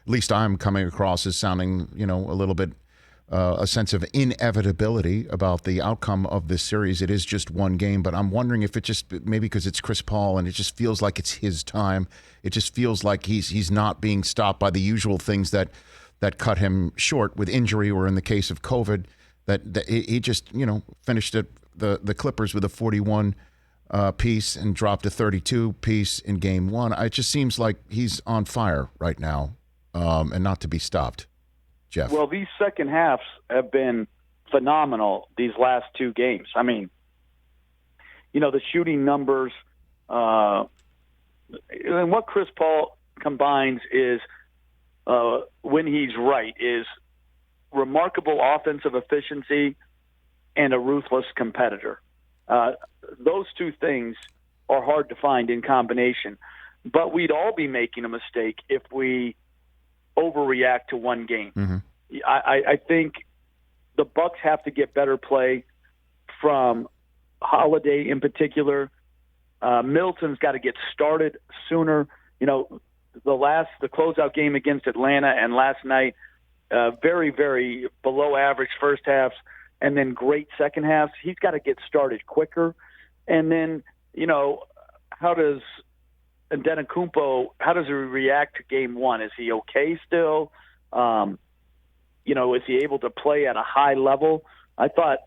at least I'm coming across as sounding, a little bit a sense of inevitability about the outcome of this series. It is just one game, but I'm wondering if it just maybe because it's Chris Paul and it just feels like it's his time. It just feels like he's not being stopped by the usual things that cut him short with injury, or in the case of COVID, that he just finished the Clippers with a 41 piece and dropped a 32 piece in game one. It just seems like he's on fire right now, and not to be stopped. Jeff. Well, these second halves have been phenomenal these last two games. I mean, the shooting numbers, and what Chris Paul combines is, when he's right, is remarkable offensive efficiency and a ruthless competitor. Those two things are hard to find in combination, but we'd all be making a mistake if we overreact to one game. Mm-hmm. I think the Bucks have to get better play from Holiday in particular. Middleton's got to get started sooner. The closeout game against Atlanta and last night, very, very below average first halves and then great second halves. He's got to get started quicker. And then, how does Antetokounmpo, how does he react to game one? Is he okay still? Is he able to play at a high level? I thought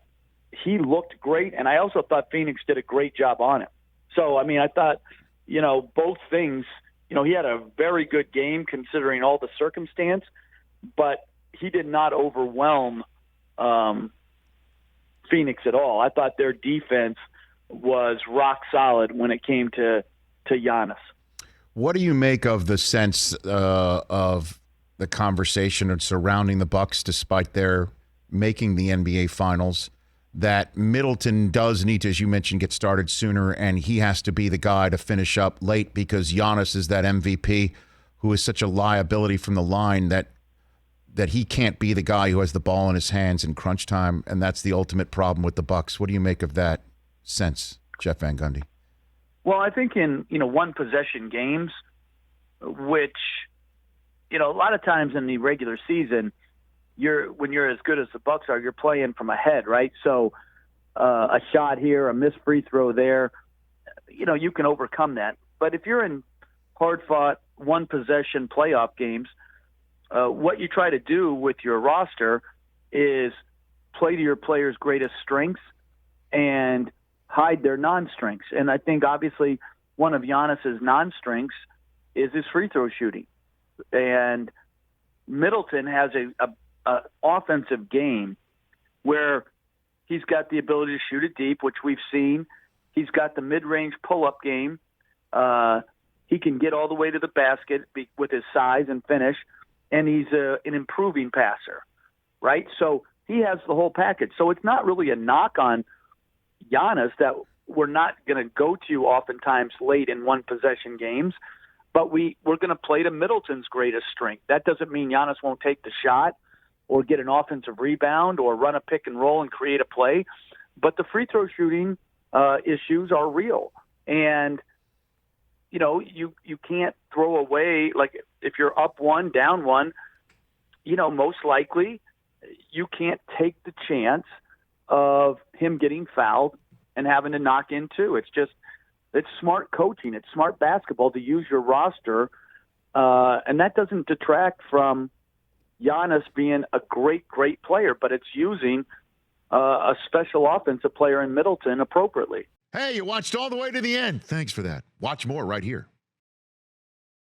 he looked great, and I also thought Phoenix did a great job on him. So, I thought, both things, he had a very good game considering all the circumstance, but he did not overwhelm Phoenix at all. I thought their defense was rock solid when it came to Giannis. What do you make of the sense of the conversation surrounding the Bucks, despite their making the NBA Finals, that Middleton does need to, as you mentioned, get started sooner, and he has to be the guy to finish up late because Giannis is that MVP who is such a liability from the line that he can't be the guy who has the ball in his hands in crunch time, and that's the ultimate problem with the Bucks. What do you make of that sense, Jeff Van Gundy? Well, I think in one possession games, which a lot of times in the regular season, when you're as good as the Bucks are, you're playing from ahead, right? So a shot here, a missed free throw there, you can overcome that. But if you're in hard-fought one-possession playoff games, what you try to do with your roster is play to your players' greatest strengths and hide their non-strengths. And I think obviously one of Giannis's non-strengths is his free throw shooting. And Middleton has a offensive game where he's got the ability to shoot it deep, which we've seen. He's got the mid-range pull-up game. He can get all the way to the basket with his size and finish. And he's an improving passer, right? So he has the whole package. So it's not really a knock on Giannis that we're not going to go to oftentimes late in one-possession games, but we're going to play to Middleton's greatest strength. That doesn't mean Giannis won't take the shot or get an offensive rebound or run a pick and roll and create a play, but the free throw shooting issues are real. And you can't throw away, like if you're up one, down one, most likely you can't take the chance of him getting fouled and having to knock in two. It's smart coaching. It's smart basketball to use your roster. And that doesn't detract from Giannis being a great, great player, but it's using a special offensive player in Middleton appropriately. Hey, you watched all the way to the end. Thanks for that. Watch more right here.